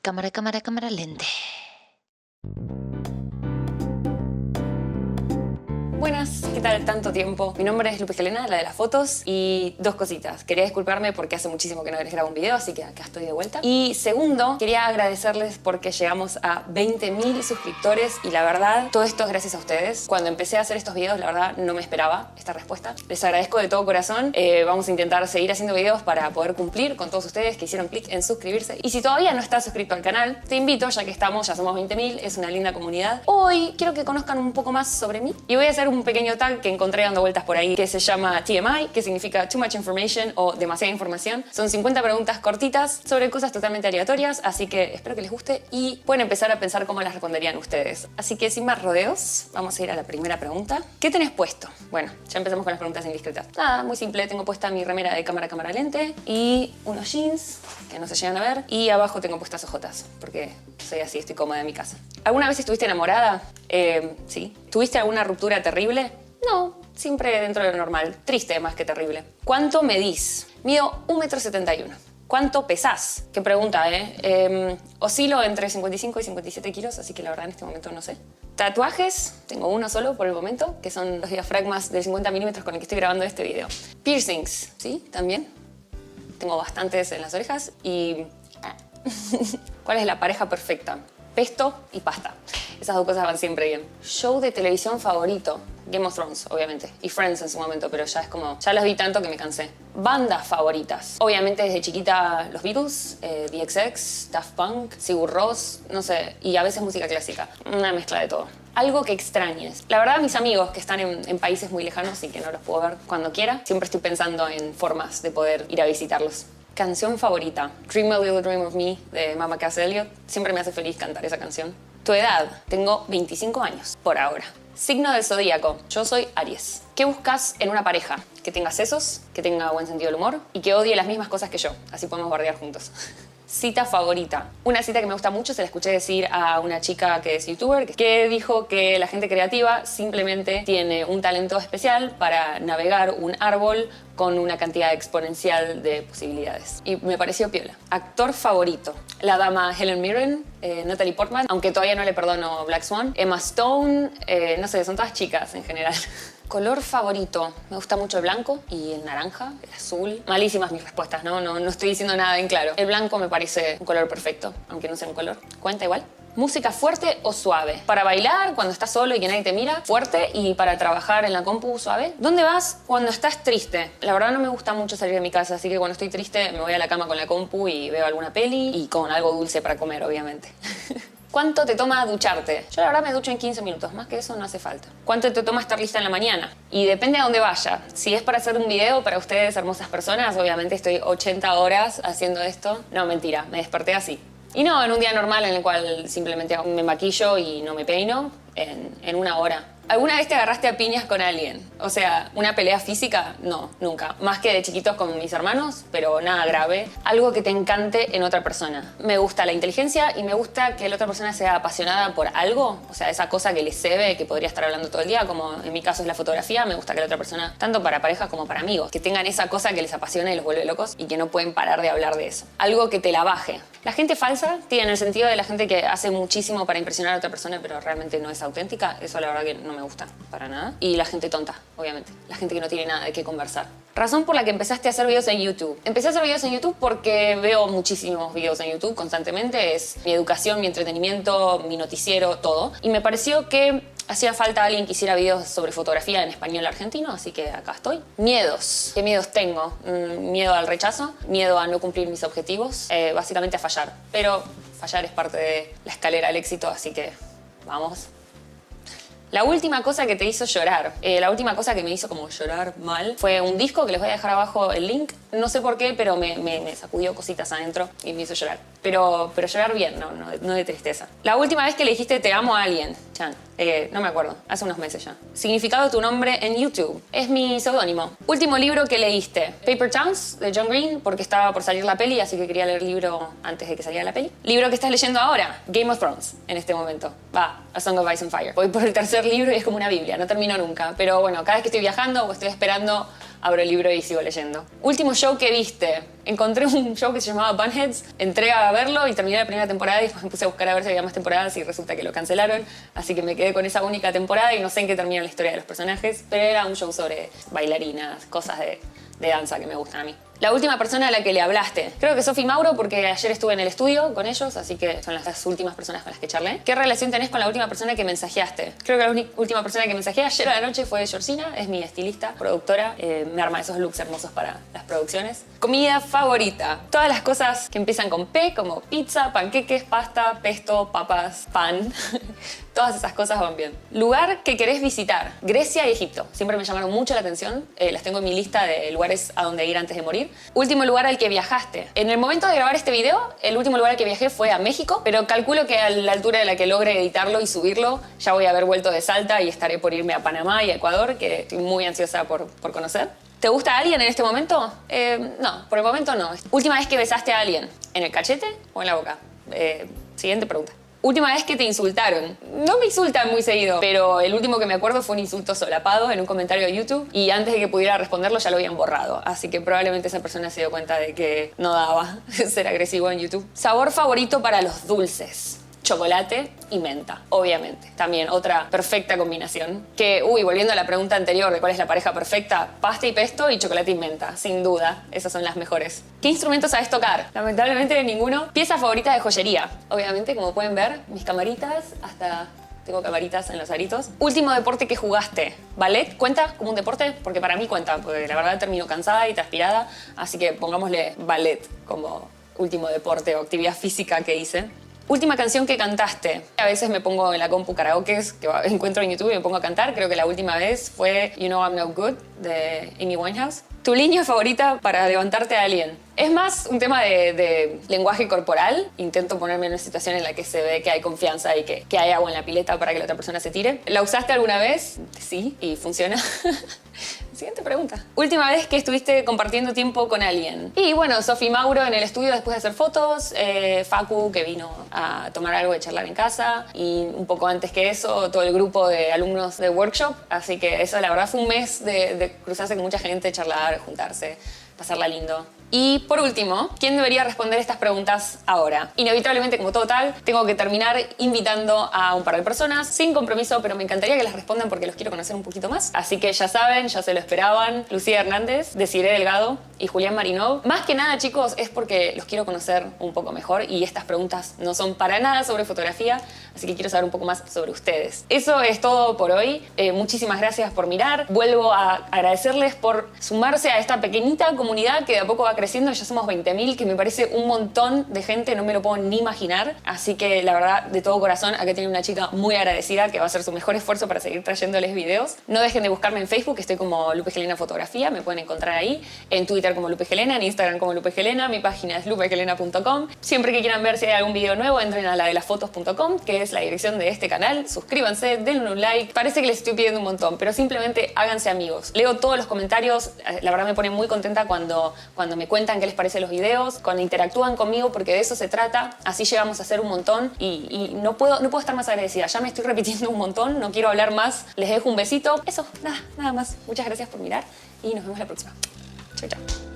Cámara, cámara, cámara, lente. Buenas, ¿qué tal? Tanto tiempo. Mi nombre es Lupe Helena, la de las fotos. Y dos cositas. Quería disculparme porque hace muchísimo que no les grabo un video, así que acá estoy de vuelta. Y segundo, quería agradecerles porque llegamos a 20.000 suscriptores y la verdad, todo esto es gracias a ustedes. Cuando empecé a hacer estos videos, la verdad, no me esperaba esta respuesta. Les agradezco de todo corazón. Vamos a intentar seguir haciendo videos para poder cumplir con todos ustedes que hicieron clic en suscribirse. Y si todavía no estás suscrito al canal, te invito, ya que estamos, ya somos 20.000, es una linda comunidad. Hoy quiero que conozcan un poco más sobre mí y voy a hacer un pequeño tag que encontré dando vueltas por ahí que se llama TMI, que significa Too Much Information o demasiada información. Son 50 preguntas cortitas sobre cosas totalmente aleatorias, así que espero que les guste y pueden empezar a pensar cómo las responderían ustedes. Así que sin más rodeos, vamos a ir a la primera pregunta. ¿Qué tenés puesto? Bueno, ya empezamos con las preguntas indiscretas. Nada, muy simple. Tengo puesta mi remera de cámara, cámara, lente y unos jeans que no se llegan a ver y abajo tengo puestas ojotas porque soy así, estoy cómoda en mi casa. ¿Alguna vez estuviste enamorada? Sí. ¿Tuviste alguna ruptura terrible? No, siempre dentro de lo normal. Triste más que terrible. ¿Cuánto medís? Mido 1,71 m. ¿Cuánto pesás? Qué pregunta, ¿eh? Oscilo entre 55 y 57 kilos, así que la verdad en este momento no sé. Tatuajes, tengo uno solo por el momento, que son los diafragmas de 50 milímetros con el que estoy grabando este video. Piercings, ¿sí? También. Tengo bastantes en las orejas y... ¿Cuál es la pareja perfecta? Pesto y pasta. Esas dos cosas van siempre bien. Show de televisión favorito. Game of Thrones, obviamente. Y Friends en su momento, pero ya es como... Ya los vi tanto que me cansé. Bandas favoritas. Obviamente desde chiquita los Beatles, The XX, Daft Punk, Sigur Rós, no sé. Y a veces música clásica. Una mezcla de todo. Algo que extrañes. La verdad, mis amigos que están en países muy lejanos y que no los puedo ver cuando quiera, siempre estoy pensando en formas de poder ir a visitarlos. Canción favorita. Dream a Little Dream of Me, de Mama Cass Elliot. Siempre me hace feliz cantar esa canción. Tu edad. Tengo 25 años, por ahora. Signo del zodíaco. Yo soy Aries. ¿Qué buscas en una pareja? Que tenga sesos, que tenga buen sentido del humor y que odie las mismas cosas que yo. Así podemos bardear juntos. Cita favorita. Una cita que me gusta mucho, se la escuché decir a una chica que es youtuber, que dijo que la gente creativa simplemente tiene un talento especial para navegar un árbol con una cantidad exponencial de posibilidades. Y me pareció piola. Actor favorito. La dama Helen Mirren, Natalie Portman, aunque todavía no le perdono Black Swan. Emma Stone, no sé, son todas chicas en general. Color favorito. Me gusta mucho el blanco y el naranja, el azul. Malísimas mis respuestas, no estoy diciendo nada en claro. El blanco me parece un color perfecto, aunque no sea un color. ¿Cuenta igual? ¿Música fuerte o suave? Para bailar cuando estás solo y que nadie te mira, fuerte, y para trabajar en la compu, suave. ¿Dónde vas cuando estás triste? La verdad no me gusta mucho salir de mi casa, así que cuando estoy triste me voy a la cama con la compu y veo alguna peli y con algo dulce para comer, obviamente. ¿Cuánto te toma ducharte? Yo la verdad me ducho en 15 minutos, más que eso no hace falta. ¿Cuánto te toma estar lista en la mañana? Y depende a dónde vaya. Si es para hacer un video para ustedes, hermosas personas, obviamente estoy 80 horas haciendo esto. No, mentira, me desperté así. Y no, en un día normal en el cual simplemente me maquillo y no me peino, en una hora. ¿Alguna vez te agarraste a piñas con alguien? O sea, ¿una pelea física? No, nunca. Más que de chiquitos con mis hermanos, pero nada grave. Algo que te encante en otra persona. Me gusta la inteligencia y me gusta que la otra persona sea apasionada por algo. O sea, esa cosa que le ve, que podría estar hablando todo el día, como en mi caso es la fotografía. Me gusta que la otra persona, tanto para parejas como para amigos, que tengan esa cosa que les apasiona y los vuelve locos y que no pueden parar de hablar de eso. Algo que te la baje. La gente falsa tiene el sentido de la gente que hace muchísimo para impresionar a otra persona, pero realmente no es auténtica. Eso la verdad que no me gusta para nada. Y la gente tonta, obviamente. La gente que no tiene nada de qué conversar. Razón por la que empezaste a hacer videos en YouTube. Empecé a hacer videos en YouTube porque veo muchísimos videos en YouTube constantemente. Es mi educación, mi entretenimiento, mi noticiero, todo. Y me pareció que hacía falta alguien que hiciera videos sobre fotografía en español argentino, así que acá estoy. Miedos. ¿Qué miedos tengo? Miedo al rechazo, miedo a no cumplir mis objetivos, básicamente a fallar. Pero fallar es parte de la escalera al éxito, así que vamos. La última cosa que te hizo llorar, la última cosa que me hizo como llorar mal, fue un disco que les voy a dejar abajo el link. No sé por qué, pero me sacudió cositas adentro y me hizo llorar. Pero llorar bien, no de tristeza. La última vez que le dijiste te amo a alguien, Chan, no me acuerdo, hace unos meses ya. Significado de tu nombre en YouTube. Es mi seudónimo. Último libro que leíste. Paper Towns, de John Green, porque estaba por salir la peli, así que quería leer el libro antes de que saliera la peli. Libro que estás leyendo ahora, Game of Thrones, en este momento. A Song of Ice and Fire. Voy por el tercer libro y es como una biblia, no termino nunca. Pero bueno, cada vez que estoy viajando o estoy esperando abro el libro y sigo leyendo. Último show que viste. Encontré un show que se llamaba Bunheads, entré a verlo y terminé la primera temporada y después me puse a buscar a ver si había más temporadas y resulta que lo cancelaron. Así que me quedé con esa única temporada y no sé en qué termina la historia de los personajes, pero era un show sobre bailarinas, cosas de danza que me gustan a mí. La última persona a la que le hablaste. Creo que Sofi y Mauro, porque ayer estuve en el estudio con ellos, así que son las últimas personas con las que charlé. ¿Qué relación tenés con la última persona que mensajeaste? Creo que la última persona que mensajeé ayer a la noche fue Georgina, es mi estilista, productora. Me arma esos looks hermosos para las producciones. Comida favorita. Todas las cosas que empiezan con P, como pizza, panqueques, pasta, pesto, papas, pan. Todas esas cosas van bien. Lugar que querés visitar. Grecia y Egipto. Siempre me llamaron mucho la atención. Las tengo en mi lista de lugares a donde ir antes de morir. Último lugar al que viajaste. En el momento de grabar este video, el último lugar al que viajé fue a México, pero calculo que a la altura de la que logre editarlo y subirlo, ya voy a haber vuelto de Salta y estaré por irme a Panamá y a Ecuador, que estoy muy ansiosa por conocer. ¿Te gusta alguien en este momento? No, por el momento no. ¿Última vez que besaste a alguien? ¿En el cachete o en la boca? Siguiente pregunta. Última vez que te insultaron. No me insultan muy seguido, pero el último que me acuerdo fue un insulto solapado en un comentario de YouTube y antes de que pudiera responderlo ya lo habían borrado. Así que probablemente esa persona se dio cuenta de que no daba ser agresivo en YouTube. ¿Sabor favorito para los dulces? Chocolate y menta, obviamente. También otra perfecta combinación. Que, volviendo a la pregunta anterior de cuál es la pareja perfecta, pasta y pesto y chocolate y menta, sin duda. Esas son las mejores. ¿Qué instrumentos sabes tocar? Lamentablemente ninguno. Pieza favorita de joyería. Obviamente, como pueden ver, mis camaritas, hasta tengo camaritas en los aritos. Último deporte que jugaste. ¿Ballet cuenta como un deporte? Porque para mí cuenta, porque la verdad termino cansada y transpirada, así que pongámosle ballet como último deporte o actividad física que hice. Última canción que cantaste. A veces me pongo en la compu karaokes que encuentro en YouTube y me pongo a cantar. Creo que la última vez fue You Know I'm No Good de Amy Winehouse. ¿Tu línea favorita para levantarte a alguien? Es más un tema de lenguaje corporal. Intento ponerme en una situación en la que se ve que hay confianza y que hay agua en la pileta para que la otra persona se tire. ¿La usaste alguna vez? Sí, y funciona. Siguiente pregunta. Última vez que estuviste compartiendo tiempo con alguien. Y bueno, Sofi y Mauro en el estudio después de hacer fotos, Facu que vino a tomar algo de charlar en casa y un poco antes que eso todo el grupo de alumnos de workshop. Así que eso la verdad fue un mes de cruzarse con mucha gente, charlar, juntarse, pasarla lindo. Y por último, ¿quién debería responder estas preguntas ahora? Inevitablemente, como todo tal, tengo que terminar invitando a un par de personas, sin compromiso, pero me encantaría que las respondan porque los quiero conocer un poquito más. Así que ya saben, ya se lo esperaban, Lucía Hernández, Desiree Delgado y Julián Marinov. Más que nada, chicos, es porque los quiero conocer un poco mejor y estas preguntas no son para nada sobre fotografía, así que quiero saber un poco más sobre ustedes. Eso es todo por hoy. Muchísimas gracias por mirar. Vuelvo a agradecerles por sumarse a esta pequeñita comunidad que de a poco va creciendo, ya somos 20.000, que me parece un montón de gente, no me lo puedo ni imaginar. Así que la verdad, de todo corazón, acá tiene una chica muy agradecida que va a hacer su mejor esfuerzo para seguir trayéndoles videos. No dejen de buscarme en Facebook, estoy como Lupe Helena Fotografía, me pueden encontrar ahí, en Twitter como Lupe Helena, en Instagram como Lupe Helena, mi página es lupehelena.com. Siempre que quieran ver si hay algún video nuevo, entren a ladelafotos.com, que es la dirección de este canal. Suscríbanse, denle un like. Parece que les estoy pidiendo un montón, pero simplemente háganse amigos. Leo todos los comentarios, la verdad me pone muy contenta cuando me cuentan qué les parecen los videos, cuando interactúan conmigo, porque de eso se trata. Así llegamos a hacer un montón y no puedo estar más agradecida. Ya me estoy repitiendo un montón, no quiero hablar más. Les dejo un besito. Eso, nada más. Muchas gracias por mirar y nos vemos la próxima. Chau, chau.